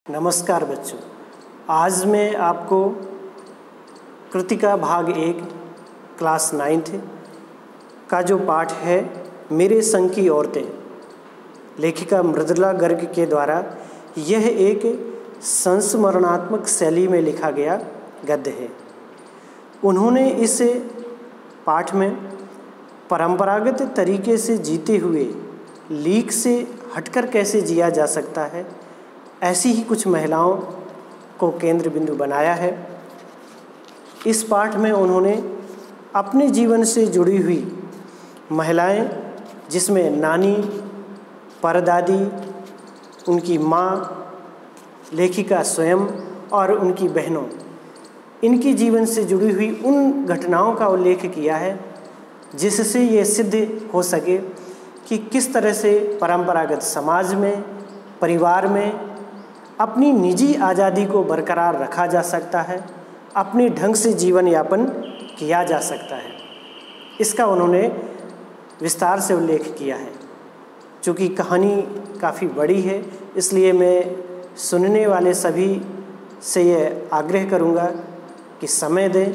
नमस्कार बच्चों, आज मैं आपको कृतिका भाग 1 क्लास 9th का जो पाठ है मेरे संग की औरतें, लेखिका मृदुला गर्ग के द्वारा यह एक संस्मरणात्मक शैली में लिखा गया गद्य है। उन्होंने इस पाठ में परंपरागत तरीके से जीते हुए लीक से हटकर कैसे जिया जा सकता है, ऐसी ही कुछ महिलाओं को केंद्र बिंदु बनाया है। इस पाठ में उन्होंने अपने जीवन से जुड़ी हुई महिलाएं, जिसमें नानी, परदादी, उनकी माँ, लेखिका स्वयं और उनकी बहनों, इनकी जीवन से जुड़ी हुई उन घटनाओं का उल्लेख किया है जिससे ये सिद्ध हो सके कि किस तरह से परंपरागत समाज में, परिवार में अपनी निजी आज़ादी को बरकरार रखा जा सकता है, अपने ढंग से जीवन यापन किया जा सकता है। इसका उन्होंने विस्तार से उल्लेख किया है। चूँकि कहानी काफ़ी बड़ी है, इसलिए मैं सुनने वाले सभी से यह आग्रह करूँगा कि समय दें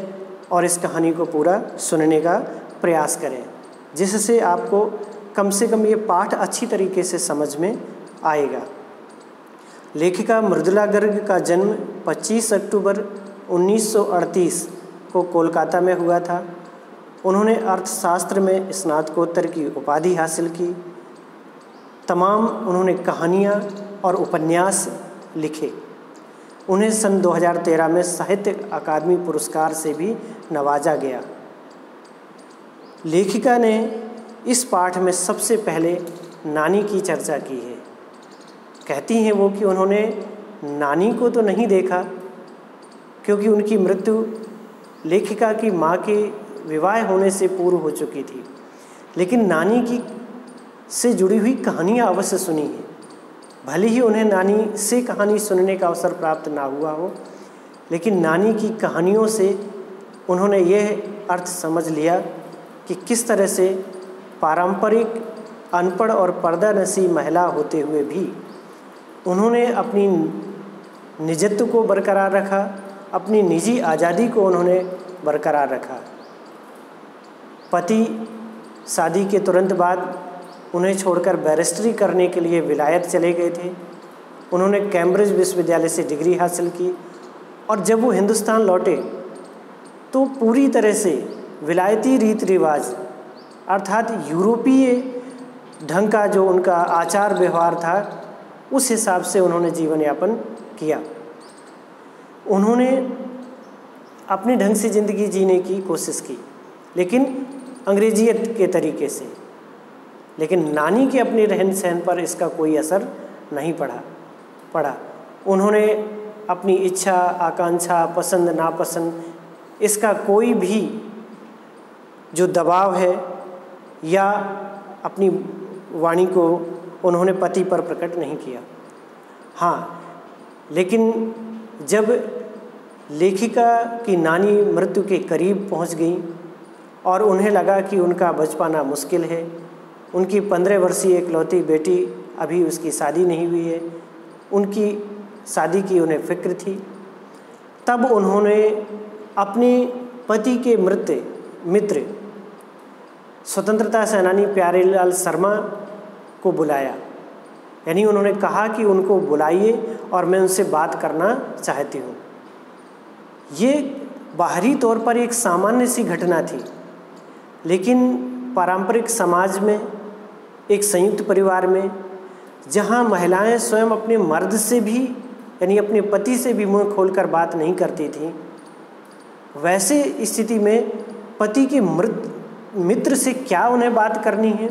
और इस कहानी को पूरा सुनने का प्रयास करें, जिससे आपको कम से कम ये पाठ अच्छी तरीके से समझ में आएगा। लेखिका मृदुला गर्ग का जन्म 25 अक्टूबर 1938 को कोलकाता में हुआ था। उन्होंने अर्थशास्त्र में स्नातकोत्तर की उपाधि हासिल की। तमाम उन्होंने कहानियाँ और उपन्यास लिखे। उन्हें सन 2013 में साहित्य अकादमी पुरस्कार से भी नवाजा गया। लेखिका ने इस पाठ में सबसे पहले नानी की चर्चा की है। कहती हैं वो कि उन्होंने नानी को तो नहीं देखा, क्योंकि उनकी मृत्यु लेखिका की माँ के विवाह होने से पूर्व हो चुकी थी, लेकिन नानी की से जुड़ी हुई कहानियाँ अवश्य सुनी हैं। भले ही उन्हें नानी से कहानी सुनने का अवसर प्राप्त ना हुआ हो, लेकिन नानी की कहानियों से उन्होंने यह अर्थ समझ लिया कि किस तरह से पारंपरिक अनपढ़ और पर्दानशी महिला होते हुए भी उन्होंने अपनी निजत्व को बरकरार रखा, अपनी निजी आज़ादी को उन्होंने बरकरार रखा। पति शादी के तुरंत बाद उन्हें छोड़कर बैरिस्ट्री करने के लिए विलायत चले गए थे। उन्होंने कैम्ब्रिज विश्वविद्यालय से डिग्री हासिल की और जब वो हिंदुस्तान लौटे तो पूरी तरह से विलायती रीति रिवाज अर्थात यूरोपीय ढंग का जो उनका आचार व्यवहार था, उस हिसाब से उन्होंने जीवन यापन किया। उन्होंने अपने ढंग से ज़िंदगी जीने की कोशिश की, लेकिन अंग्रेजियत के तरीके से। लेकिन नानी के अपने रहन सहन पर इसका कोई असर नहीं पड़ा। उन्होंने अपनी इच्छा, आकांक्षा, पसंद नापसंद, इसका कोई भी जो दबाव है या अपनी वाणी को उन्होंने पति पर प्रकट नहीं किया। हाँ, लेकिन जब लेखिका की नानी मृत्यु के करीब पहुंच गई और उन्हें लगा कि उनका बच पाना मुश्किल है, उनकी 15 वर्षीय इकलौती बेटी, अभी उसकी शादी नहीं हुई है, उनकी शादी की उन्हें फिक्र थी, तब उन्होंने अपने पति के मित्र स्वतंत्रता सेनानी प्यारेलाल शर्मा को बुलाया। यानी उन्होंने कहा कि उनको बुलाइए और मैं उनसे बात करना चाहती हूँ। ये बाहरी तौर पर एक सामान्य सी घटना थी, लेकिन पारंपरिक समाज में, एक संयुक्त परिवार में, जहाँ महिलाएं स्वयं अपने मर्द से भी यानी अपने पति से भी मुँह खोलकर बात नहीं करती थीं, वैसे स्थिति में पति के मित्र से क्या उन्हें बात करनी है,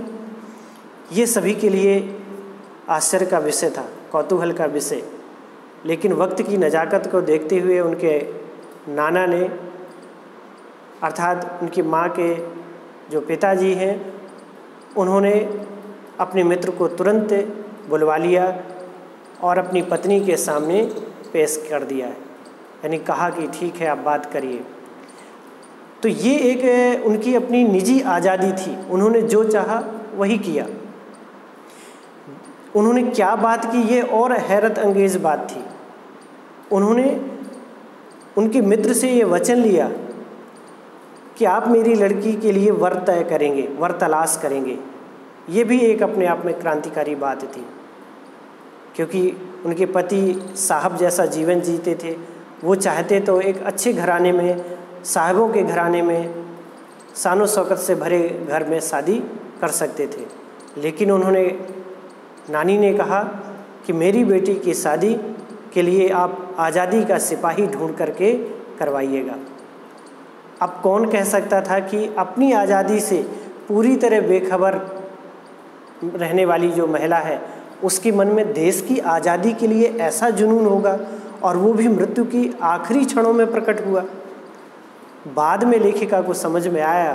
ये सभी के लिए आश्चर्य का विषय था, कौतूहल का विषय। लेकिन वक्त की नज़ाकत को देखते हुए उनके नाना ने, अर्थात उनकी माँ के जो पिताजी हैं, उन्होंने अपने मित्र को तुरंत बुलवा लिया और अपनी पत्नी के सामने पेश कर दिया, यानी कहा कि ठीक है, आप बात करिए। तो ये एक उनकी अपनी निजी आज़ादी थी, उन्होंने जो चाहा वही किया। उन्होंने क्या बात की, ये और हैरत अंगेज़ बात थी। उन्होंने उनके मित्र से ये वचन लिया कि आप मेरी लड़की के लिए वर तय करेंगे, वर तलाश करेंगे। ये भी एक अपने आप में क्रांतिकारी बात थी, क्योंकि उनके पति साहब जैसा जीवन जीते थे। वो चाहते तो एक अच्छे घराने में, साहबों के घराने में, शानो शौकत से भरे घर में शादी कर सकते थे, लेकिन उन्होंने, नानी ने कहा कि मेरी बेटी की शादी के लिए आप आज़ादी का सिपाही ढूंढ करके करवाइएगा। अब कौन कह सकता था कि अपनी आज़ादी से पूरी तरह बेखबर रहने वाली जो महिला है, उसके मन में देश की आज़ादी के लिए ऐसा जुनून होगा, और वो भी मृत्यु की आखिरी क्षणों में प्रकट हुआ। बाद में लेखिका को समझ में आया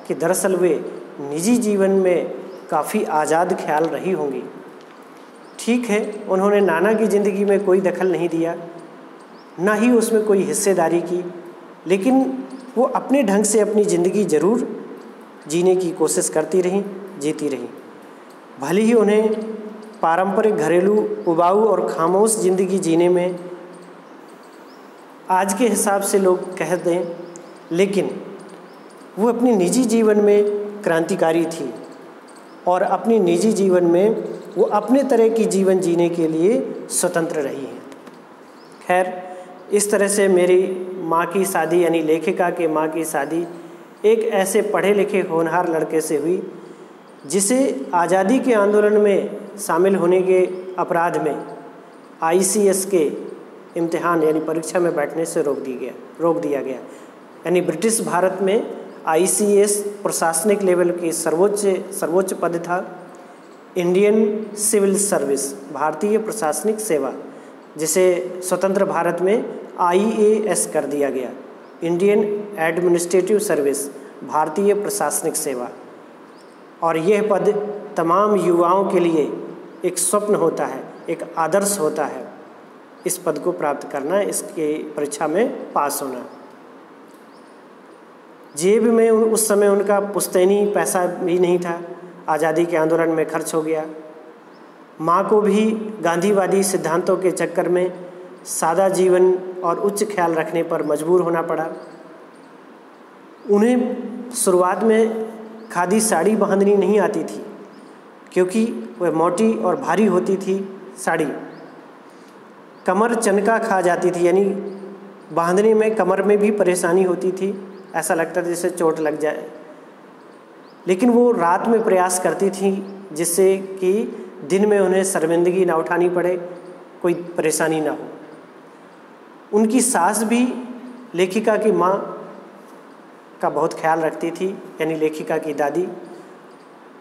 कि दरअसल वे निजी जीवन में काफ़ी आज़ाद ख्याल रही होंगी। ठीक है, उन्होंने नाना की ज़िंदगी में कोई दखल नहीं दिया, ना ही उसमें कोई हिस्सेदारी की, लेकिन वो अपने ढंग से अपनी ज़िंदगी ज़रूर जीने की कोशिश करती रहीं, जीती रहीं। भले ही उन्हें पारंपरिक घरेलू उबाऊ और खामोश ज़िंदगी जीने में आज के हिसाब से लोग कह दें, लेकिन वो अपने निजी जीवन में क्रांतिकारी थी, और अपने निजी जीवन में वो अपने तरह की जीवन जीने के लिए स्वतंत्र रही हैं। खैर, इस तरह से मेरी माँ की शादी, यानी लेखिका के माँ की शादी एक ऐसे पढ़े लिखे होनहार लड़के से हुई जिसे आज़ादी के आंदोलन में शामिल होने के अपराध में ICS के इम्तिहान यानी परीक्षा में बैठने से रोक दिया गया। यानी ब्रिटिश भारत में ICS प्रशासनिक लेवल की सर्वोच्च पद था। इंडियन सिविल सर्विस, भारतीय प्रशासनिक सेवा, जिसे स्वतंत्र भारत में IAS कर दिया गया, इंडियन एडमिनिस्ट्रेटिव सर्विस, भारतीय प्रशासनिक सेवा। और यह पद तमाम युवाओं के लिए एक स्वप्न होता है, एक आदर्श होता है, इस पद को प्राप्त करना, इसके परीक्षा में पास होना। जेब में उस समय उनका पुश्तैनी पैसा भी नहीं था, आज़ादी के आंदोलन में खर्च हो गया। माँ को भी गांधीवादी सिद्धांतों के चक्कर में सादा जीवन और उच्च ख्याल रखने पर मजबूर होना पड़ा। उन्हें शुरुआत में खादी साड़ी बांधनी नहीं आती थी, क्योंकि वह मोटी और भारी होती थी साड़ी। कमर चनका खा जाती थी, यानी बांधने में कमर में भी परेशानी होती थी, ऐसा लगता था जैसे चोट लग जाए। लेकिन वो रात में प्रयास करती थी जिससे कि दिन में उन्हें शर्मिंदगी ना उठानी पड़े, कोई परेशानी ना हो। उनकी सास भी लेखिका की माँ का बहुत ख्याल रखती थी, यानी लेखिका की दादी,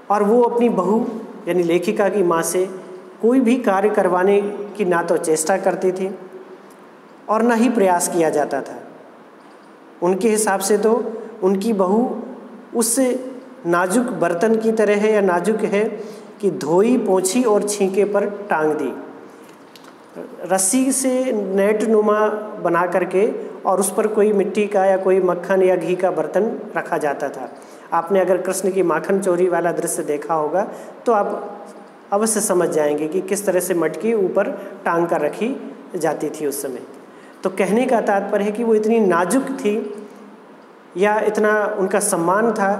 और वो अपनी बहू यानी लेखिका की माँ से कोई भी कार्य करवाने की ना तो चेष्टा करती थी और ना ही प्रयास किया जाता था। उनके हिसाब से तो उनकी बहू उससे नाजुक बर्तन की तरह है, या नाजुक है कि धोई, पोंछी और छींके पर टांग दी, रस्सी से नेट नुमा बना करके, और उस पर कोई मिट्टी का या कोई मक्खन या घी का बर्तन रखा जाता था। आपने अगर कृष्ण की माखन चोरी वाला दृश्य देखा होगा तो आप अवश्य समझ जाएंगे कि किस तरह से मटकी ऊपर टांग कर रखी जाती थी उस समय। तो कहने का तात्पर्य है कि वो इतनी नाजुक थी, या इतना उनका सम्मान था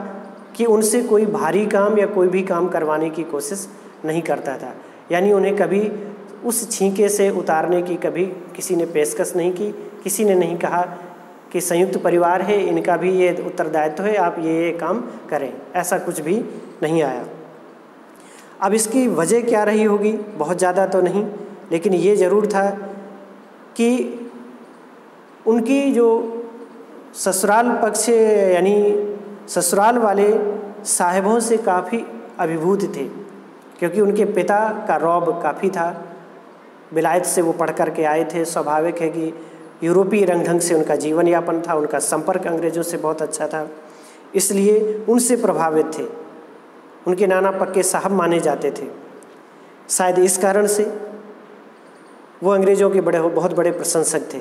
कि उनसे कोई भारी काम या कोई भी काम करवाने की कोशिश नहीं करता था। यानी उन्हें कभी उस छींके से उतारने की कभी किसी ने पेशकश नहीं की, किसी ने नहीं कहा कि संयुक्त परिवार है, इनका भी ये उत्तरदायित्व है, आप ये काम करें, ऐसा कुछ भी नहीं आया। अब इसकी वजह क्या रही होगी, बहुत ज़्यादा तो नहीं, लेकिन ये ज़रूर था कि उनकी जो ससुराल पक्ष यानी ससुराल वाले साहिबों से काफ़ी अभिभूत थे, क्योंकि उनके पिता का रौब काफ़ी था। विलायत से वो पढ़ कर के आए थे। स्वाभाविक है कि यूरोपीय रंग ढंग से उनका जीवन यापन था, उनका संपर्क अंग्रेज़ों से बहुत अच्छा था, इसलिए उनसे प्रभावित थे। उनके नाना पक्के साहब माने जाते थे। शायद इस कारण से वो अंग्रेज़ों के बहुत बड़े प्रशंसक थे।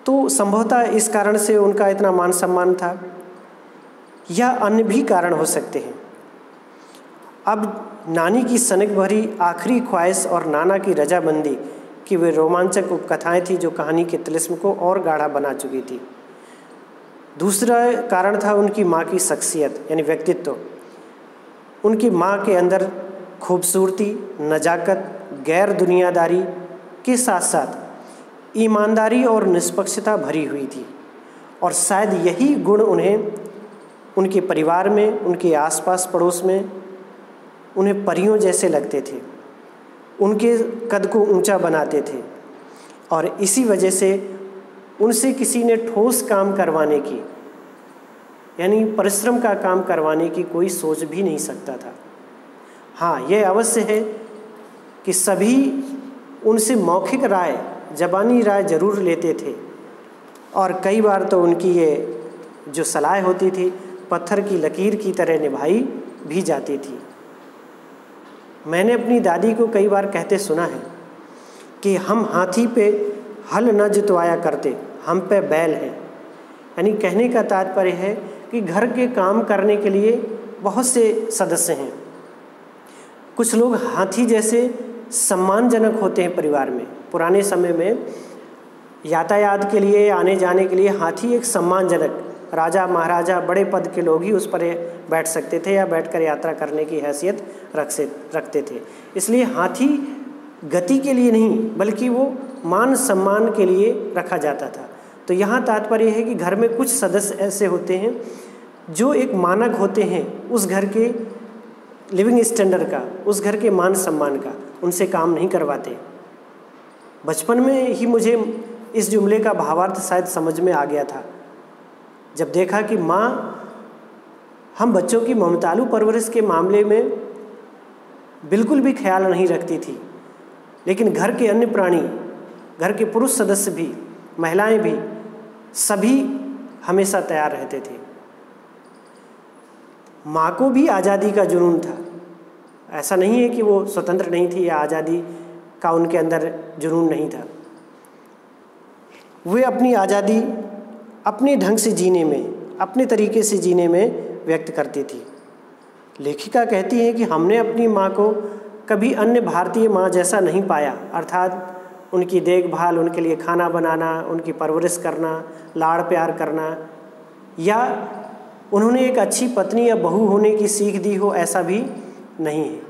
तो संभवतः इस कारण से उनका इतना मान सम्मान था, या अन्य भी कारण हो सकते हैं। अब नानी की सनक भरी आखिरी ख्वाहिश और नाना की रजामंदी, कि वे रोमांचक उपकथाएं थी जो कहानी के तिलिस्म को और गाढ़ा बना चुकी थी। दूसरा कारण था उनकी माँ की शख्सियत यानी व्यक्तित्व। उनकी माँ के अंदर खूबसूरती, नज़ाकत, गैर दुनियादारी के साथ साथ ईमानदारी और निष्पक्षता भरी हुई थी, और शायद यही गुण उन्हें उनके परिवार में, उनके आसपास पड़ोस में उन्हें परियों जैसे लगते थे, उनके कद को ऊंचा बनाते थे, और इसी वजह से उनसे किसी ने ठोस काम करवाने की यानी परिश्रम का काम करवाने की कोई सोच भी नहीं सकता था। हाँ, यह अवश्य है कि सभी उनसे मौखिक राय, ज़बानी राय ज़रूर लेते थे, और कई बार तो उनकी ये जो सलाह होती थी पत्थर की लकीर की तरह निभाई भी जाती थी। मैंने अपनी दादी को कई बार कहते सुना है कि हम हाथी पे हल न जुतवाया करते, हम पे बैल हैं। यानी कहने का तात्पर्य है कि घर के काम करने के लिए बहुत से सदस्य हैं। कुछ लोग हाथी जैसे सम्मानजनक होते हैं परिवार में। पुराने समय में यातायात के लिए, आने जाने के लिए हाथी एक सम्मानजनक, राजा महाराजा बड़े पद के लोग ही उस पर बैठ सकते थे या बैठकर यात्रा करने की हैसियत रखते थे। इसलिए हाथी गति के लिए नहीं बल्कि वो मान सम्मान के लिए रखा जाता था। तो यहाँ तात्पर्य है कि घर में कुछ सदस्य ऐसे होते हैं जो एक मानक होते हैं उस घर के लिविंग स्टैंडर्ड का, उस घर के मान सम्मान का, उनसे काम नहीं करवाते। बचपन में ही मुझे इस जुमले का भावार्थ शायद समझ में आ गया था, जब देखा कि माँ हम बच्चों की ममतालू परवरिश के मामले में बिल्कुल भी ख्याल नहीं रखती थी, लेकिन घर के अन्य प्राणी, घर के पुरुष सदस्य भी, महिलाएं भी, सभी हमेशा तैयार रहते थे। माँ को भी आज़ादी का जुनून था। ऐसा नहीं है कि वो स्वतंत्र नहीं थी या आज़ादी का उनके अंदर जुनून नहीं था। वे अपनी आज़ादी अपने ढंग से जीने में, अपने तरीके से जीने में व्यक्त करती थी। लेखिका कहती है कि हमने अपनी माँ को कभी अन्य भारतीय माँ जैसा नहीं पाया, अर्थात उनकी देखभाल, उनके लिए खाना बनाना, उनकी परवरिश करना, लाड़ प्यार करना, या उन्होंने एक अच्छी पत्नी या बहू होने की सीख दी हो, ऐसा भी नहीं है।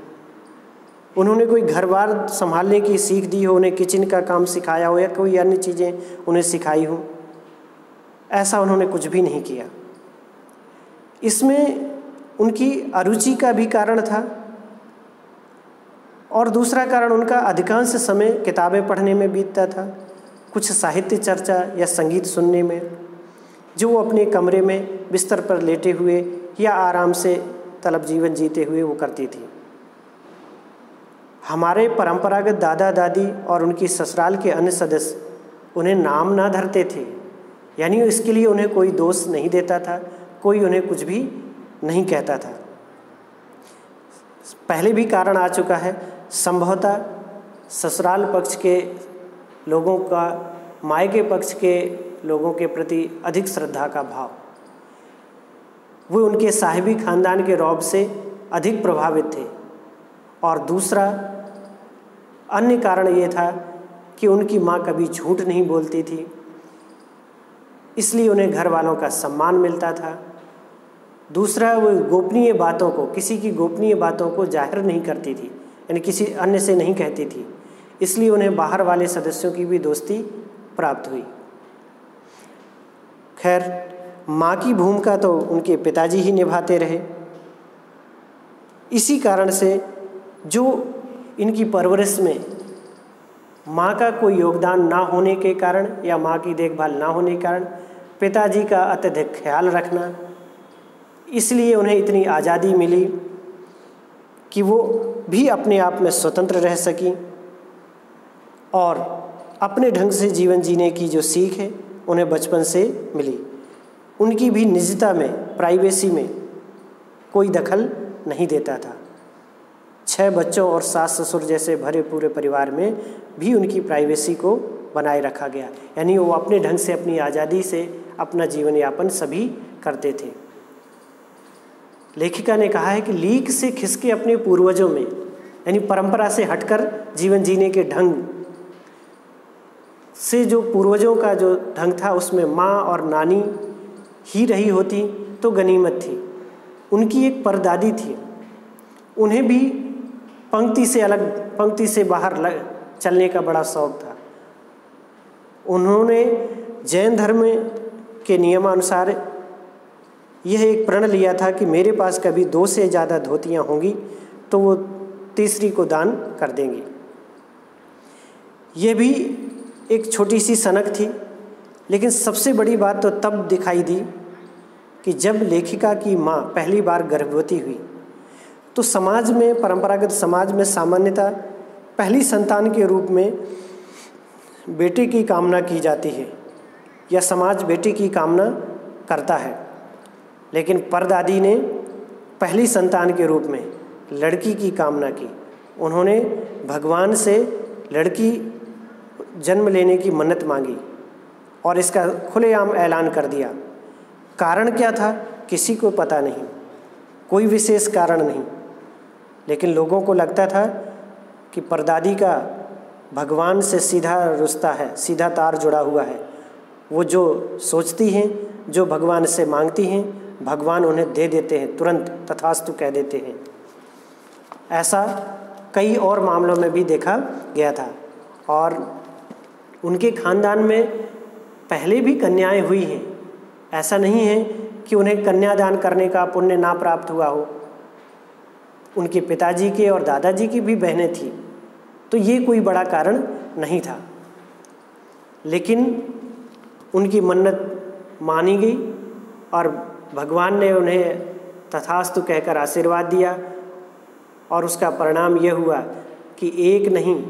उन्होंने कोई घर बार संभालने की सीख दी हो, उन्हें किचन का काम सिखाया हो या कोई अन्य चीज़ें उन्हें सिखाई हो, ऐसा उन्होंने कुछ भी नहीं किया। इसमें उनकी अरुचि का भी कारण था, और दूसरा कारण उनका अधिकांश समय किताबें पढ़ने में बीतता था, कुछ साहित्य चर्चा या संगीत सुनने में, जो वो अपने कमरे में बिस्तर पर लेटे हुए या आराम से तलब जीवन जीते हुए वो करती थी। हमारे परंपरागत दादा दादी और उनकी ससुराल के अन्य सदस्य उन्हें नाम ना धरते थे, यानी इसके लिए उन्हें कोई दोष नहीं देता था, कोई उन्हें कुछ भी नहीं कहता था। पहले भी कारण आ चुका है, संभवतः ससुराल पक्ष के लोगों का मायके पक्ष के लोगों के प्रति अधिक श्रद्धा का भाव, वो उनके साहिबी खानदान के रौब से अधिक प्रभावित थे। और दूसरा अन्य कारण ये था कि उनकी माँ कभी झूठ नहीं बोलती थी, इसलिए उन्हें घर वालों का सम्मान मिलता था। दूसरा, वो गोपनीय बातों को, किसी की गोपनीय बातों को जाहिर नहीं करती थी, यानी किसी अन्य से नहीं कहती थी, इसलिए उन्हें बाहर वाले सदस्यों की भी दोस्ती प्राप्त हुई। खैर, माँ की भूमिका तो उनके पिताजी ही निभाते रहे। इसी कारण से जो इनकी परवरिश में माँ का कोई योगदान ना होने के कारण या माँ की देखभाल ना होने के कारण पिताजी का अत्यधिक ख्याल रखना, इसलिए उन्हें इतनी आज़ादी मिली कि वो भी अपने आप में स्वतंत्र रह सकी और अपने ढंग से जीवन जीने की जो सीख है उन्हें बचपन से मिली। उनकी भी निजता में, प्राइवेसी में कोई दखल नहीं देता था। 6 बच्चों और सास ससुर जैसे भरे पूरे परिवार में भी उनकी प्राइवेसी को बनाए रखा गया, यानी वो अपने ढंग से, अपनी आज़ादी से अपना जीवन यापन सभी करते थे। लेखिका ने कहा है कि लीक से खिसके अपने पूर्वजों में, यानी परंपरा से हटकर जीवन जीने के ढंग से जो पूर्वजों का जो ढंग था उसमें माँ और नानी ही रही होती तो गनीमत थी। उनकी एक परदादी थी, उन्हें भी पंक्ति से अलग, पंक्ति से बाहर चलने का बड़ा शौक था। उन्होंने जैन धर्म के नियमानुसार यह एक प्रण लिया था कि मेरे पास कभी 2 से ज़्यादा धोतियाँ होंगी तो वो तीसरी को दान कर देंगी। यह भी एक छोटी सी सनक थी, लेकिन सबसे बड़ी बात तो तब दिखाई दी कि जब लेखिका की माँ पहली बार गर्भवती हुई। तो समाज में, परंपरागत समाज में सामान्यतः पहली संतान के रूप में बेटे की कामना की जाती है या समाज बेटे की कामना करता है, लेकिन परदादी ने पहली संतान के रूप में लड़की की कामना की। उन्होंने भगवान से लड़की जन्म लेने की मन्नत मांगी और इसका खुलेआम ऐलान कर दिया। कारण क्या था किसी को पता नहीं, कोई विशेष कारण नहीं, लेकिन लोगों को लगता था कि परदादी का भगवान से सीधा रिश्ता है, सीधा तार जुड़ा हुआ है। वो जो सोचती हैं, जो भगवान से मांगती हैं, भगवान उन्हें दे देते हैं, तुरंत तथास्तु कह देते हैं। ऐसा कई और मामलों में भी देखा गया था और उनके खानदान में पहले भी कन्याएं हुई हैं। ऐसा नहीं है कि उन्हें कन्यादान करने का पुण्य ना प्राप्त हुआ हो। उनके पिताजी के और दादाजी की भी बहनें थीं, तो ये कोई बड़ा कारण नहीं था। लेकिन उनकी मन्नत मानी गई और भगवान ने उन्हें तथास्तु कहकर आशीर्वाद दिया और उसका परिणाम यह हुआ कि एक नहीं,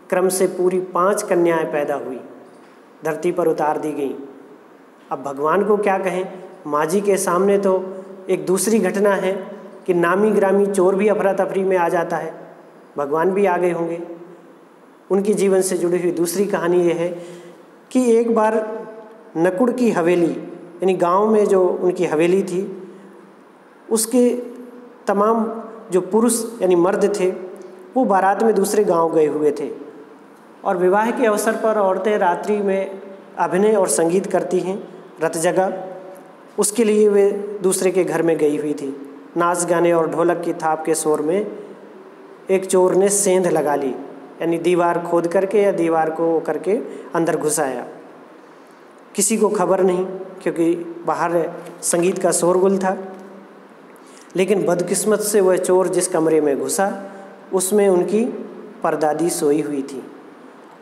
क्रम से पूरी 5 कन्याएं पैदा हुई, धरती पर उतार दी गई। अब भगवान को क्या कहें, माँ जी के सामने तो एक दूसरी घटना है कि नामी ग्रामी चोर भी अफरा तफरी में आ जाता है, भगवान भी आ गए होंगे। उनके जीवन से जुड़ी हुई दूसरी कहानी ये है कि एक बार नकुड़ की हवेली, यानी गांव में जो उनकी हवेली थी, उसके तमाम जो पुरुष यानी मर्द थे वो बारात में दूसरे गांव गए हुए थे और विवाह के अवसर पर औरतें रात्रि में अभिनय और संगीत करती हैं, रत जगह, उसके लिए वे दूसरे के घर में गई हुई थी। नाच गाने और ढोलक की थाप के शोर में एक चोर ने सेंध लगा ली, यानी दीवार खोद करके या दीवार को करके अंदर घुस आया। किसी को खबर नहीं क्योंकि बाहर संगीत का शोरगुल था, लेकिन बदकिस्मत से वह चोर जिस कमरे में घुसा उसमें उनकी परदादी सोई हुई थी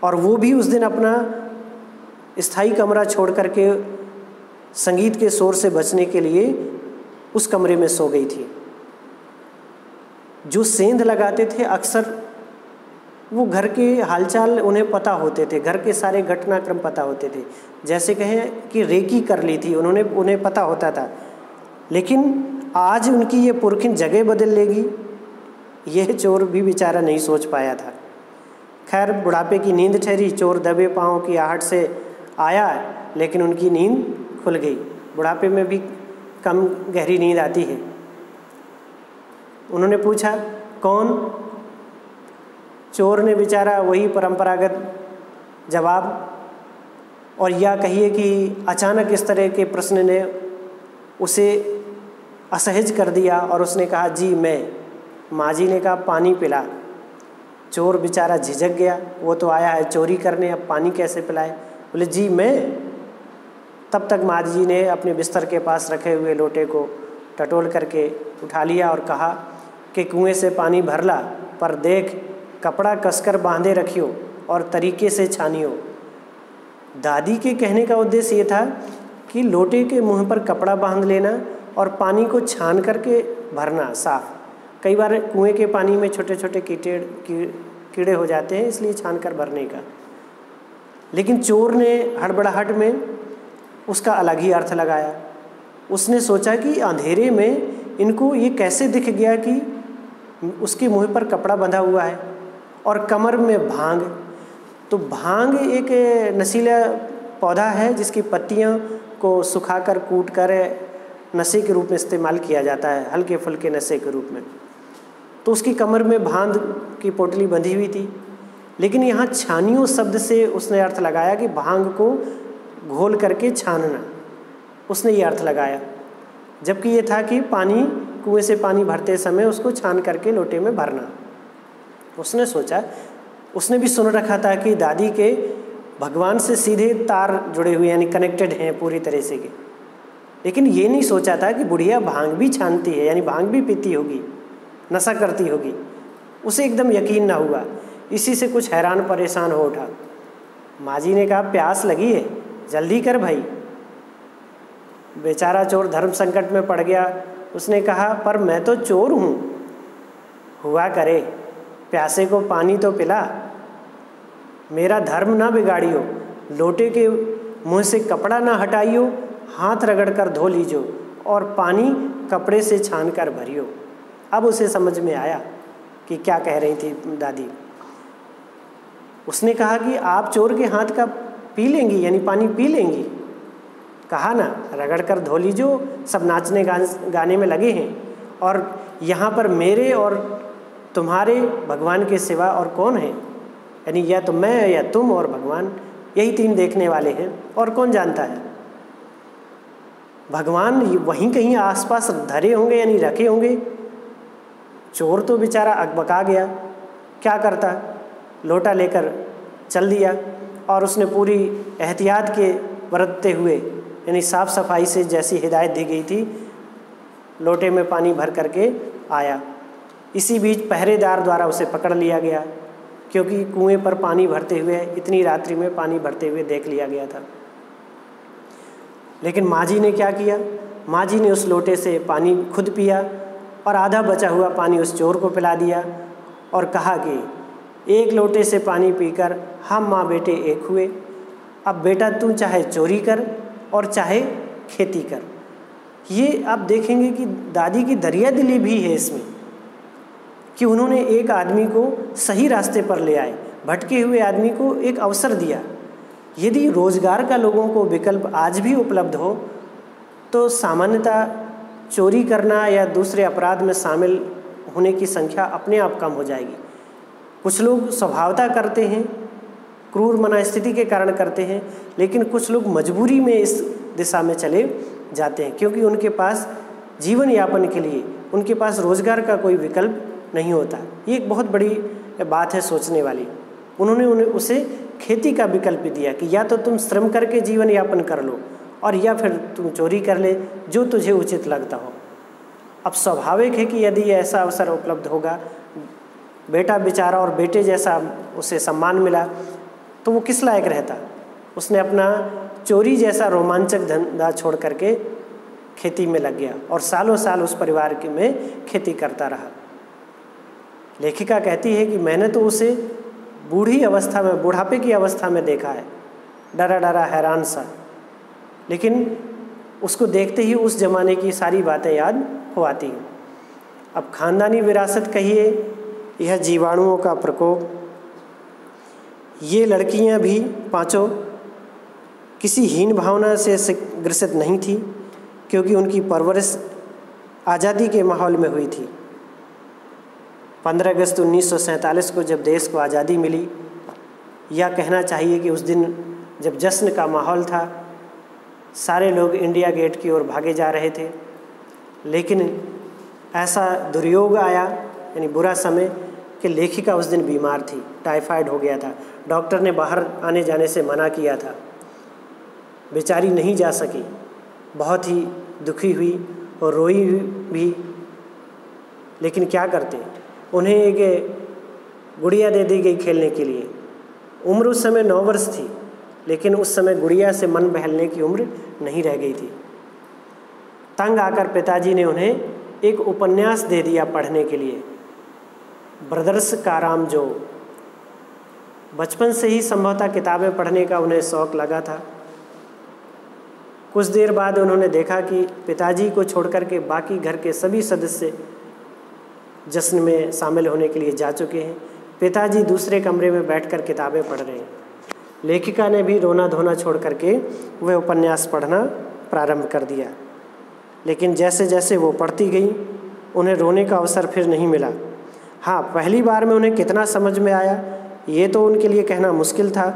और वो भी उस दिन अपना स्थायी कमरा छोड़ करके संगीत के शोर से बचने के लिए उस कमरे में सो गई थी। जो सेंध लगाते थे अक्सर वो घर के हालचाल उन्हें पता होते थे, घर के सारे घटनाक्रम पता होते थे। जैसे कहें कि रेकी कर ली थी उन्हें पता होता था। लेकिन आज उनकी ये पुरखिन जगह बदल लेगी, यह चोर भी बेचारा नहीं सोच पाया था। खैर, बुढ़ापे की नींद ठहरी, चोर दबे पाँव की आहट से आया, लेकिन उनकी नींद खुल गई। बुढ़ापे में भी कम गहरी नींद आती है। उन्होंने पूछा कौन? चोर ने बेचारा वही परंपरागत जवाब, और या कहिए कि अचानक इस तरह के प्रश्न ने उसे असहज कर दिया और उसने कहा जी मैं। माँ जी ने कहा पानी पिला। चोर बेचारा झिझक गया, वो तो आया है चोरी करने, अब पानी कैसे पिलाए? बोले जी मैं। तब तक माँ जी ने अपने बिस्तर के पास रखे हुए लोटे को टटोल करके उठा लिया और कहा कि कुएं से पानी भर ला, पर देख कपड़ा कसकर बांधे रखियो और तरीके से छानियो। दादी के कहने का उद्देश्य ये था कि लोटे के मुंह पर कपड़ा बांध लेना और पानी को छान करके भरना साफ। कई बार कुएं के पानी में छोटे छोटे कीड़े हो जाते हैं, इसलिए छान कर भरने का। लेकिन चोर ने हड़बड़ाहट में उसका अलग ही अर्थ लगाया। उसने सोचा कि अंधेरे में इनको ये कैसे दिख गया कि उसके मुंह पर कपड़ा बंधा हुआ है और कमर में भांग। तो भांग एक नशीला पौधा है जिसकी पत्तियों को सुखाकर कूट कर नशे के रूप में इस्तेमाल किया जाता है, हल्के फुल्के नशे के रूप में। तो उसकी कमर में भांग की पोटली बंधी हुई थी। लेकिन यहाँ छानियो शब्द से उसने अर्थ लगाया कि भांग को घोल करके छानना, उसने ये अर्थ लगाया, जबकि ये था कि पानी, कुएं से पानी भरते समय उसको छान करके लोटे में भरना। उसने सोचा, उसने भी सुन रखा था कि दादी के भगवान से सीधे तार जुड़े हुए यानी कनेक्टेड हैं पूरी तरह से के, लेकिन ये नहीं सोचा था कि बुढ़िया भांग भी छानती है, यानी भांग भी पीती होगी, नशा करती होगी। उसे एकदम यकीन ना हुआ, इसी से कुछ हैरान परेशान हो उठा। माँ जी ने कहा, प्यास लगी है, जल्दी कर भाई। बेचारा चोर धर्म संकट में पड़ गया। उसने कहा, पर मैं तो चोर हूँ। हुआ करे, प्यासे को पानी तो पिला, मेरा धर्म ना बिगाड़ियो, लोटे के मुँह से कपड़ा ना हटाइयो, हाथ रगड़ कर धो लीजो और पानी कपड़े से छान कर भरियो। अब उसे समझ में आया कि क्या कह रही थी दादी। उसने कहा कि आप चोर के हाथ का पी लेंगी, यानी पानी पी लेंगी। कहा ना, रगड़ कर धो लीजो। सब नाचने गाने में लगे हैं और यहाँ पर मेरे और तुम्हारे भगवान के सिवा और कौन है, यानी या तो मैं या तुम और भगवान, यही तीन देखने वाले हैं, और कौन जानता है। भगवान वहीं कहीं आसपास धरे होंगे यानी रखे होंगे। चोर तो बेचारा अकबका गया, क्या करता, लोटा लेकर चल दिया और उसने पूरी एहतियात के बरतते हुए, यानी साफ़ सफाई से जैसी हिदायत दी गई थी, लोटे में पानी भर करके आया। इसी बीच पहरेदार द्वारा उसे पकड़ लिया गया, क्योंकि कुएं पर पानी भरते हुए, इतनी रात्रि में पानी भरते हुए देख लिया गया था। लेकिन माँ जी ने क्या किया, माँ जी ने उस लोटे से पानी खुद पिया और आधा बचा हुआ पानी उस चोर को पिला दिया और कहा कि एक लोटे से पानी पीकर हम माँ बेटे एक हुए। अब बेटा तू चाहे चोरी कर और चाहे खेती कर। ये आप देखेंगे कि दादी की दरिया दिली भी है इसमें, कि उन्होंने एक आदमी को सही रास्ते पर ले आए, भटके हुए आदमी को एक अवसर दिया। यदि रोजगार का लोगों को विकल्प आज भी उपलब्ध हो तो सामान्यतः चोरी करना या दूसरे अपराध में शामिल होने की संख्या अपने आप कम हो जाएगी। कुछ लोग स्वभावतः करते हैं, क्रूर मनस्थिति के कारण करते हैं, लेकिन कुछ लोग मजबूरी में इस दिशा में चले जाते हैं, क्योंकि उनके पास जीवन यापन के लिए उनके पास रोजगार का कोई विकल्प नहीं होता। ये एक बहुत बड़ी बात है सोचने वाली। उन्होंने उसे खेती का विकल्प दिया कि या तो तुम श्रम करके जीवन यापन कर लो और या फिर तुम चोरी कर ले, जो तुझे उचित लगता हो। अब स्वाभाविक है कि यदि ऐसा अवसर उपलब्ध होगा, बेटा बेचारा और बेटे जैसा उसे सम्मान मिला, तो वो किस लायक रहता। उसने अपना चोरी जैसा रोमांचक धंधा छोड़ करके खेती में लग गया और सालों साल उस परिवार के में खेती करता रहा। लेखिका कहती है कि मैंने तो उसे बूढ़ी अवस्था में, बुढ़ापे की अवस्था में देखा है, डरा डरा हैरान सा, लेकिन उसको देखते ही उस ज़माने की सारी बातें याद हो आती हैं। अब खानदानी विरासत कहिए, यह जीवाणुओं का प्रकोप, ये लड़कियां भी पांचों किसी हीन भावना से ग्रसित नहीं थी, क्योंकि उनकी परवरिश आज़ादी के माहौल में हुई थी। 15 अगस्त 1947 को जब देश को आज़ादी मिली, या कहना चाहिए कि उस दिन जब जश्न का माहौल था, सारे लोग इंडिया गेट की ओर भागे जा रहे थे, लेकिन ऐसा दुर्योग आया, यानी बुरा समय, कि लेखिका उस दिन बीमार थी, टाइफाइड हो गया था। डॉक्टर ने बाहर आने जाने से मना किया था। बेचारी नहीं जा सकी, बहुत ही दुखी हुई और रोई भी, लेकिन क्या करते, उन्हें एक गुड़िया दे दी गई खेलने के लिए। उम्र उस समय 9 वर्ष थी, लेकिन उस समय गुड़िया से मन बहलने की उम्र नहीं रह गई थी। तंग आकर पिताजी ने उन्हें एक उपन्यास दे दिया पढ़ने के लिए, ब्रदर्स कारामजो। बचपन से ही संभवतः किताबें पढ़ने का उन्हें शौक़ लगा था। कुछ देर बाद उन्होंने देखा कि पिताजी को छोड़कर के बाकी घर के सभी सदस्य जश्न में शामिल होने के लिए जा चुके हैं। पिताजी दूसरे कमरे में बैठकर किताबें पढ़ रहे हैं। लेखिका ने भी रोना धोना छोड़ करके वह उपन्यास पढ़ना प्रारंभ कर दिया, लेकिन जैसे जैसे वो पढ़ती गई उन्हें रोने का अवसर फिर नहीं मिला। हाँ, पहली बार में उन्हें कितना समझ में आया ये तो उनके लिए कहना मुश्किल था,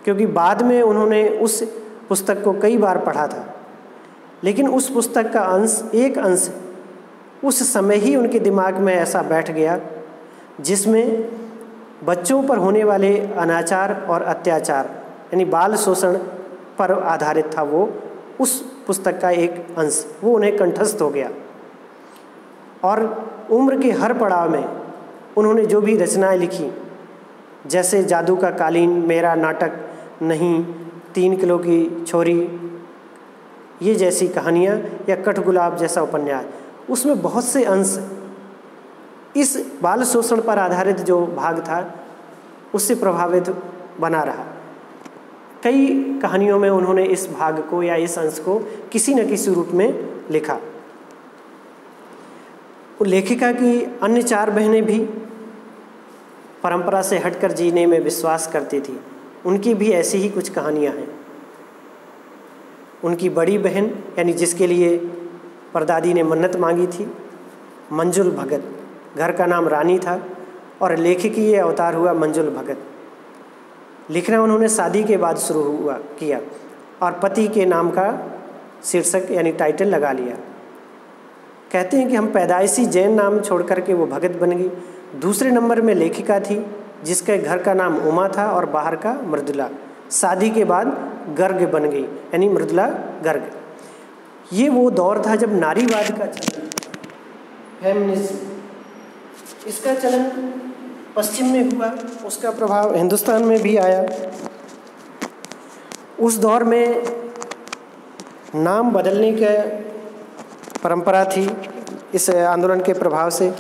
क्योंकि बाद में उन्होंने उस पुस्तक को कई बार पढ़ा था। लेकिन उस पुस्तक का एक अंश उस समय ही उनके दिमाग में ऐसा बैठ गया, जिसमें बच्चों पर होने वाले अनाचार और अत्याचार यानी बाल शोषण पर आधारित था वो उस पुस्तक का एक अंश, वो उन्हें कंठस्थ हो गया। और उम्र के हर पड़ाव में उन्होंने जो भी रचनाएं लिखी, जैसे जादू का कालीन, मेरा नाटक नहीं, 3 किलो की छोरी, ये जैसी कहानियाँ, या कठगुलाब जैसा उपन्यास, उसमें बहुत से अंश इस बाल शोषण पर आधारित जो भाग था उससे प्रभावित बना रहा। कई कहानियों में उन्होंने इस भाग को या इस अंश को किसी न किसी रूप में लिखा। लेखिका की अन्य 4 बहनें भी परंपरा से हटकर जीने में विश्वास करती थी। उनकी भी ऐसी ही कुछ कहानियां हैं। उनकी बड़ी बहन यानी जिसके लिए परदादी ने मन्नत मांगी थी, मंजुल भगत, घर का नाम रानी था और लेखिकी ये अवतार हुआ मंजुल भगत। लिखना उन्होंने शादी के बाद शुरू किया और पति के नाम का शीर्षक यानी टाइटल लगा लिया। कहते हैं कि हम पैदाइशी जैन नाम छोड़ करके वो भगत बन गई। दूसरे नंबर में लेखिका थी जिसके घर का नाम उमा था और बाहर का मृदुला। शादी के बाद गर्ग बन गई यानी मृदुला गर्ग। ये वो दौर था जब नारीवाद का चलन, फेमिनिज्म, इसका चलन पश्चिम में हुआ, उसका प्रभाव हिंदुस्तान में भी आया। उस दौर में नाम बदलने की परंपरा थी इस आंदोलन के प्रभाव से,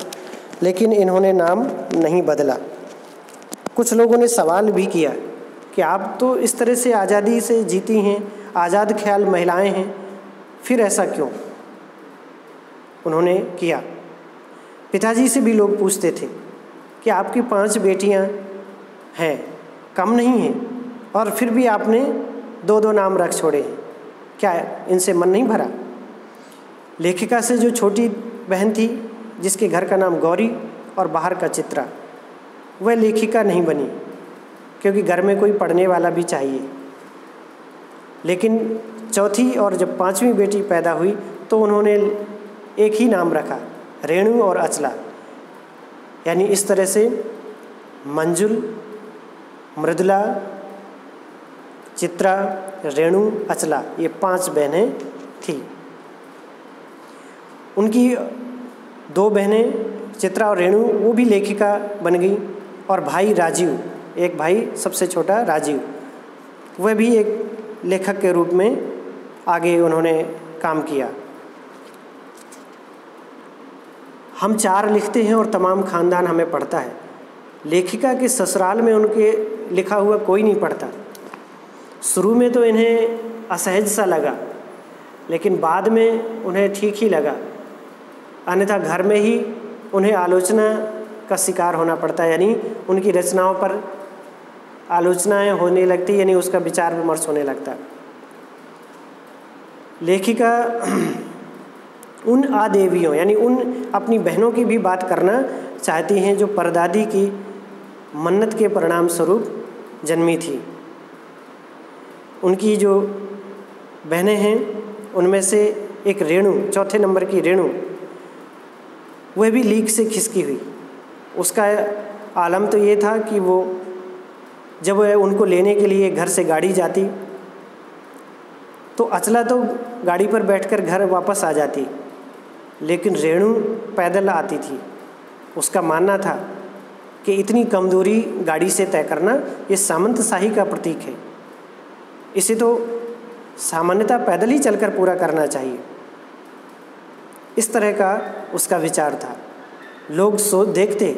लेकिन इन्होंने नाम नहीं बदला। कुछ लोगों ने सवाल भी किया कि आप तो इस तरह से आज़ादी से जीती हैं, आज़ाद ख्याल महिलाएं हैं, फिर ऐसा क्यों? उन्होंने किया। पिताजी से भी लोग पूछते थे कि आपकी 5 बेटियां हैं, कम नहीं हैं, और फिर भी आपने 2-2 नाम रख छोड़े हैं, क्या इनसे मन नहीं भरा? लेखिका से जो छोटी बहन थी जिसके घर का नाम गौरी और बाहर का चित्रा, वह लेखिका नहीं बनी क्योंकि घर में कोई पढ़ने वाला भी चाहिए। लेकिन चौथी और जब 5वीं बेटी पैदा हुई तो उन्होंने एक ही नाम रखा, रेणु और अचला। यानी इस तरह से मंजुल, मृदुला, चित्रा, रेणु, अचला, ये 5 बहनें थी। उनकी 2 बहनें चित्रा और रेणु वो भी लेखिका बन गई, और भाई राजीव, एक भाई सबसे छोटा राजीव, वह भी एक लेखक के रूप में आगे उन्होंने काम किया। हम 4 लिखते हैं और तमाम ख़ानदान हमें पढ़ता है। लेखिका के ससुराल में उनके लिखा हुआ कोई नहीं पढ़ता। शुरू में तो इन्हें असहज सा लगा, लेकिन बाद में उन्हें ठीक ही लगा। अन्यथा घर में ही उन्हें आलोचना का शिकार होना पड़ता है, यानी उनकी रचनाओं पर आलोचनाएं होने लगती, यानी उसका विचार विमर्श होने लगता। लेखिका उन आदेवियों यानी उन अपनी बहनों की भी बात करना चाहती हैं जो परदादी की मन्नत के परिणाम स्वरूप जन्मी थी। उनकी जो बहनें हैं उनमें से एक रेणु, चौथे नंबर की रेणु, वह भी लीक से खिसकी हुई। उसका आलम तो ये था कि वो जब उनको लेने के लिए घर से गाड़ी जाती तो अचला तो गाड़ी पर बैठकर घर वापस आ जाती, लेकिन रेणु पैदल आती थी। उसका मानना था कि इतनी कम दूरी गाड़ी से तय करना ये सामंतशाही का प्रतीक है, इसे तो सामान्यतः पैदल ही चलकर पूरा करना चाहिए। इस तरह का उसका विचार था। लोग देखते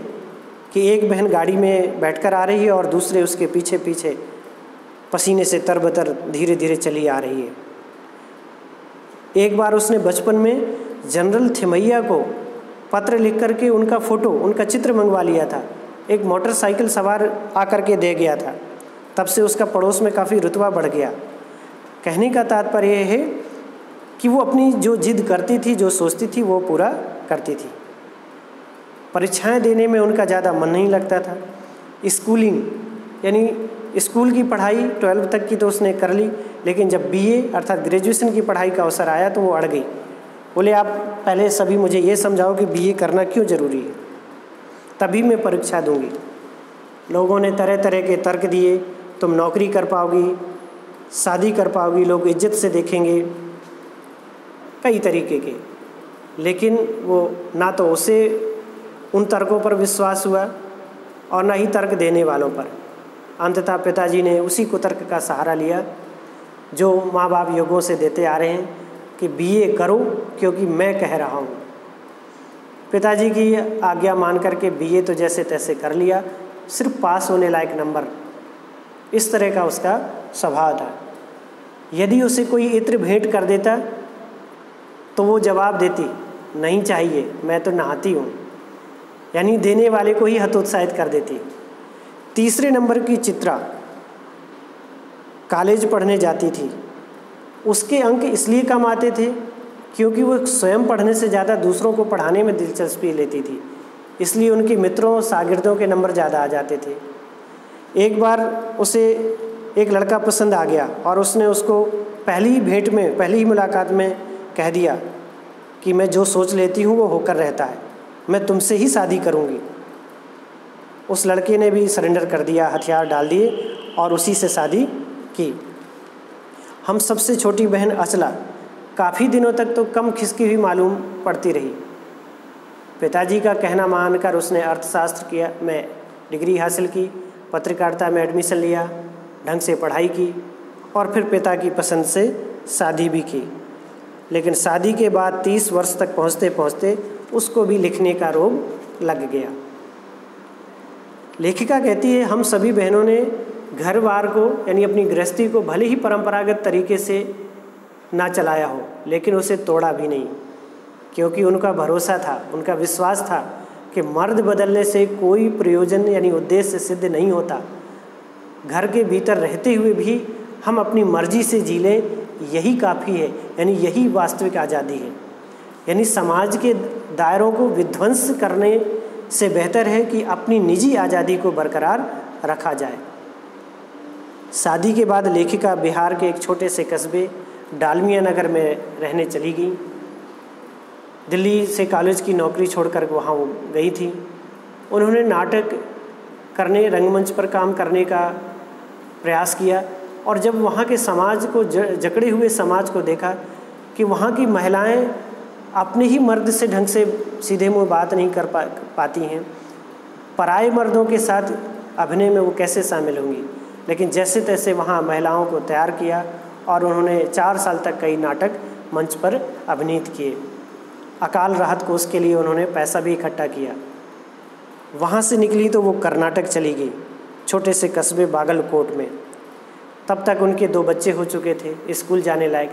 कि एक बहन गाड़ी में बैठकर आ रही है और दूसरे उसके पीछे पीछे पसीने से तरबतर धीरे धीरे चली आ रही है। एक बार उसने बचपन में जनरल थिमैया को पत्र लिख करके उनका फ़ोटो, उनका चित्र मंगवा लिया था। एक मोटरसाइकिल सवार आकर के दे गया था। तब से उसका पड़ोस में काफ़ी रुतबा बढ़ गया। कहने का तात्पर्य है कि वो अपनी जो जिद करती थी, जो सोचती थी, वो पूरा करती थी। परीक्षाएं देने में उनका ज़्यादा मन नहीं लगता था। स्कूलिंग यानी स्कूल की पढ़ाई 12वीं तक की तो उसने कर ली, लेकिन जब बीए अर्थात ग्रेजुएशन की पढ़ाई का अवसर आया तो वो अड़ गई। बोले आप पहले सभी मुझे ये समझाओ कि बीए करना क्यों ज़रूरी है, तभी मैं परीक्षा दूंगी। लोगों ने तरह तरह के तर्क दिए, तुम नौकरी कर पाओगी, शादी कर पाओगी, लोग इज्जत से देखेंगे, कई तरीके के। लेकिन वो ना तो उसे उन तर्कों पर विश्वास हुआ और ना ही तर्क देने वालों पर। अंततः पिताजी ने उसी कुतर्क का सहारा लिया जो माँ बाप युगों से देते आ रहे हैं कि बीए करो क्योंकि मैं कह रहा हूँ। पिताजी की आज्ञा मान करके बीए तो जैसे तैसे कर लिया, सिर्फ पास होने लायक नंबर, इस तरह का उसका स्वभाव था। यदि उसे कोई इत्र भेंट कर देता तो वो जवाब देती, नहीं चाहिए, मैं तो नहाती हूँ, यानी देने वाले को ही हतोत्साहित कर देती। तीसरे नंबर की चित्रा कॉलेज पढ़ने जाती थी। उसके अंक इसलिए कम आते थे क्योंकि वो स्वयं पढ़ने से ज़्यादा दूसरों को पढ़ाने में दिलचस्पी लेती थी, इसलिए उनके मित्रों शागिर्दों के नंबर ज़्यादा आ जाते थे। एक बार उसे एक लड़का पसंद आ गया और उसने उसको पहली ही भेंट में, पहली ही मुलाकात में कह दिया कि मैं जो सोच लेती हूँ वो होकर रहता है, मैं तुमसे ही शादी करूँगी। उस लड़के ने भी सरेंडर कर दिया, हथियार डाल दिए और उसी से शादी की। हम सबसे छोटी बहन अचला काफ़ी दिनों तक तो कम खिसकी हुई मालूम पड़ती रही। पिताजी का कहना मानकर उसने अर्थशास्त्र किया में डिग्री हासिल की, पत्रकारिता में एडमिशन लिया, ढंग से पढ़ाई की और फिर पिता की पसंद से शादी भी की। लेकिन शादी के बाद 30 वर्ष तक पहुँचते पहुँचते उसको भी लिखने का रोग लग गया। लेखिका कहती है, हम सभी बहनों ने घर बार को यानी अपनी गृहस्थी को भले ही परंपरागत तरीके से ना चलाया हो, लेकिन उसे तोड़ा भी नहीं, क्योंकि उनका भरोसा था, उनका विश्वास था कि मर्द बदलने से कोई प्रयोजन यानी उद्देश्य सिद्ध नहीं होता। घर के भीतर रहते हुए भी हम अपनी मर्जी से जी लें, यही काफ़ी है, यानी यही वास्तविक आज़ादी है। यानी समाज के दायरों को विध्वंस करने से बेहतर है कि अपनी निजी आज़ादी को बरकरार रखा जाए। शादी के बाद लेखिका बिहार के एक छोटे से कस्बे डालमिया नगर में रहने चली गई। दिल्ली से कॉलेज की नौकरी छोड़कर वहाँ वो गई थी। उन्होंने नाटक करने, रंगमंच पर काम करने का प्रयास किया और जब वहाँ के समाज को जकड़े हुए समाज को देखा कि वहाँ की महिलाएं अपने ही मर्द से ढंग से सीधे मुँह बात नहीं कर पाती हैं, पराए मर्दों के साथ अभिनय में वो कैसे शामिल होंगी। लेकिन जैसे तैसे वहाँ महिलाओं को तैयार किया और उन्होंने 4 साल तक कई नाटक मंच पर अभिनीत किए। अकाल राहत कोष के लिए उन्होंने पैसा भी इकट्ठा किया। वहाँ से निकली तो वो कर्नाटक चली गई, छोटे से कस्बे बागलकोट में। तब तक उनके 2 बच्चे हो चुके थे, स्कूल जाने लायक,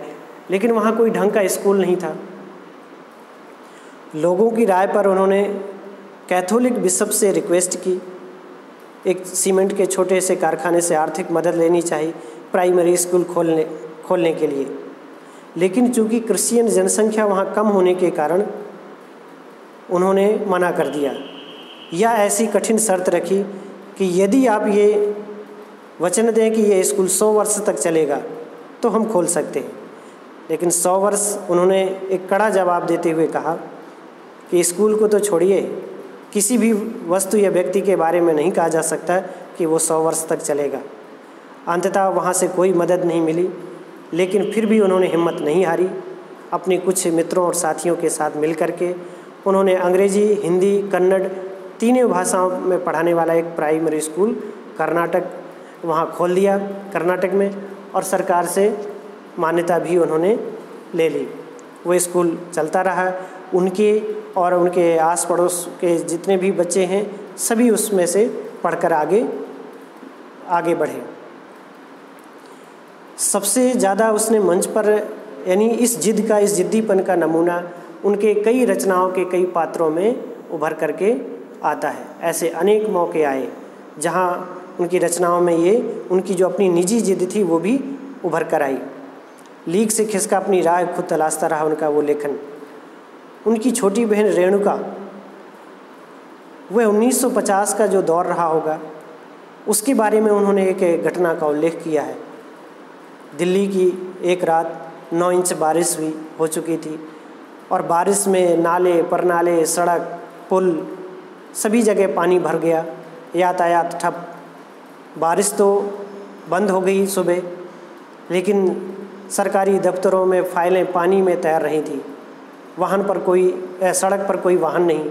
लेकिन वहाँ कोई ढंग का स्कूल नहीं था। लोगों की राय पर उन्होंने कैथोलिक बिशप से रिक्वेस्ट की, एक सीमेंट के छोटे से कारखाने से आर्थिक मदद लेनी चाहिए प्राइमरी स्कूल खोलने के लिए। लेकिन चूंकि क्रिश्चियन जनसंख्या वहाँ कम होने के कारण उन्होंने मना कर दिया, या ऐसी कठिन शर्त रखी कि यदि आप ये वचन दें कि ये स्कूल 100 वर्ष तक चलेगा तो हम खोल सकते हैं। लेकिन 100 वर्ष उन्होंने एक कड़ा जवाब देते हुए कहा कि स्कूल को तो छोड़िए, किसी भी वस्तु या व्यक्ति के बारे में नहीं कहा जा सकता कि वो 100 वर्ष तक चलेगा। अंततः वहाँ से कोई मदद नहीं मिली, लेकिन फिर भी उन्होंने हिम्मत नहीं हारी। अपने कुछ मित्रों और साथियों के साथ मिल करके उन्होंने अंग्रेजी, हिंदी, कन्नड़ तीनों भाषाओं में पढ़ाने वाला एक प्राइमरी स्कूल कर्नाटक वहाँ खोल दिया कर्नाटक में, और सरकार से मान्यता भी उन्होंने ले ली। वो स्कूल चलता रहा। उनके और उनके आस पड़ोस के जितने भी बच्चे हैं सभी उसमें से पढ़कर आगे बढ़े। सबसे ज़्यादा उसने मंच पर यानी इस जिद्दीपन का नमूना उनके कई रचनाओं के कई पात्रों में उभर करके आता है। ऐसे अनेक मौके आए जहाँ उनकी रचनाओं में ये उनकी जो अपनी निजी जिद थी वो भी उभर कर आई। लीक से खिसका अपनी राह खुद तलाशता रहा उनका वो लेखन। उनकी छोटी बहन रेणुका, वह 1950 का जो दौर रहा होगा, उसके बारे में उन्होंने एक घटना का उल्लेख किया है। दिल्ली की एक रात 9 इंच बारिश हुई हो चुकी थी और बारिश में नाले परनाले, सड़क, पुल सभी जगह पानी भर गया, यातायात ठप। बारिश तो बंद हो गई सुबह, लेकिन सरकारी दफ्तरों में फाइलें पानी में तैर रही थी। सड़क पर कोई वाहन नहीं।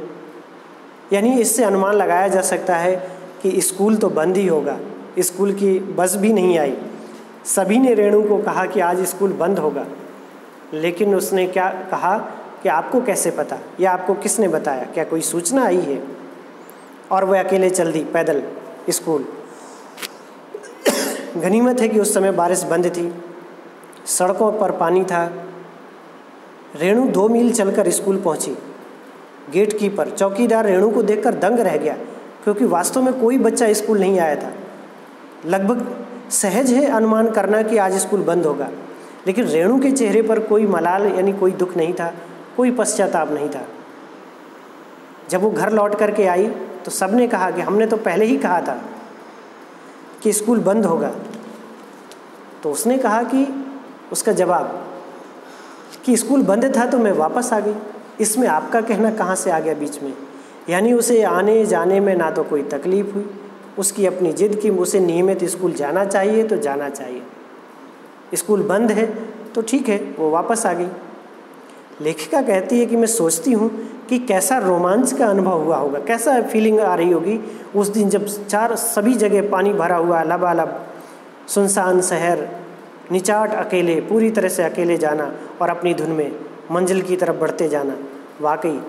यानी इससे अनुमान लगाया जा सकता है कि स्कूल तो बंद ही होगा। स्कूल की बस भी नहीं आई। सभी ने रेणु को कहा कि आज स्कूल बंद होगा, लेकिन उसने क्या कहा कि आपको कैसे पता, या आपको किसने बताया, क्या कोई सूचना आई है? और वह अकेले चल दी पैदल स्कूल। गनीमत है कि उस समय बारिश बंद थी, सड़कों पर पानी था। रेणु 2 मील चलकर स्कूल पहुंची। गेट कीपर, चौकीदार रेणु को देखकर दंग रह गया, क्योंकि वास्तव में कोई बच्चा स्कूल नहीं आया था। लगभग सहज है अनुमान करना कि आज स्कूल बंद होगा, लेकिन रेणु के चेहरे पर कोई मलाल यानी कोई दुख नहीं था, कोई पश्चाताप नहीं था। जब वो घर लौट करके आई तो सबने कहा कि हमने तो पहले ही कहा था कि स्कूल बंद होगा। तो उसने कहा कि उसका जवाब कि स्कूल बंद था तो मैं वापस आ गई, इसमें आपका कहना कहाँ से आ गया बीच में? यानी उसे आने जाने में ना तो कोई तकलीफ हुई, उसकी अपनी जिद की उसे नियमित स्कूल जाना चाहिए तो जाना चाहिए। स्कूल बंद है तो ठीक है, वो वापस आ गई। लेखिका कहती है कि मैं सोचती हूँ कि कैसा रोमांच का अनुभव हुआ होगा, कैसा फीलिंग आ रही होगी उस दिन जब सभी जगह पानी भरा हुआ, लबालब सुनसान शहर, निचाट अकेले, पूरी तरह से अकेले जाना और अपनी धुन में मंजिल की तरफ बढ़ते जाना। वाकई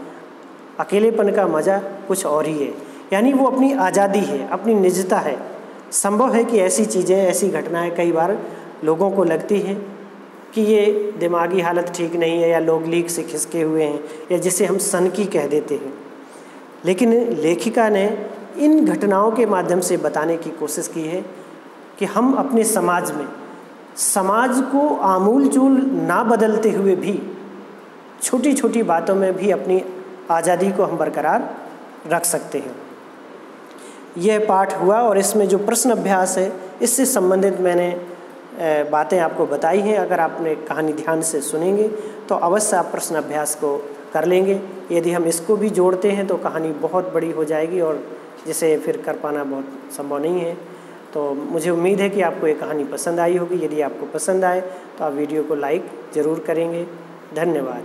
अकेलेपन का मज़ा कुछ और ही है। यानी वो अपनी आज़ादी है, अपनी निजता है। संभव है कि ऐसी चीज़ें, ऐसी घटनाएं कई बार लोगों को लगती हैं कि ये दिमागी हालत ठीक नहीं है, या लोग लीक से खिसके हुए हैं, या जिसे हम सनकी कह देते हैं। लेकिन लेखिका ने इन घटनाओं के माध्यम से बताने की कोशिश की है कि हम अपने समाज को आमूल-चूल ना बदलते हुए भी छोटी छोटी बातों में भी अपनी आज़ादी को हम बरकरार रख सकते हैं। यह पाठ हुआ और इसमें जो प्रश्न अभ्यास है, इससे संबंधित मैंने बातें आपको बताई हैं। अगर आपने कहानी ध्यान से सुनेंगे तो अवश्य आप प्रश्न अभ्यास को कर लेंगे। यदि हम इसको भी जोड़ते हैं तो कहानी बहुत बड़ी हो जाएगी और जिसे फिर कर पाना बहुत संभव नहीं है। तो मुझे उम्मीद है कि आपको ये कहानी पसंद आई होगी। यदि आपको पसंद आए तो आप वीडियो को लाइक ज़रूर करेंगे। धन्यवाद।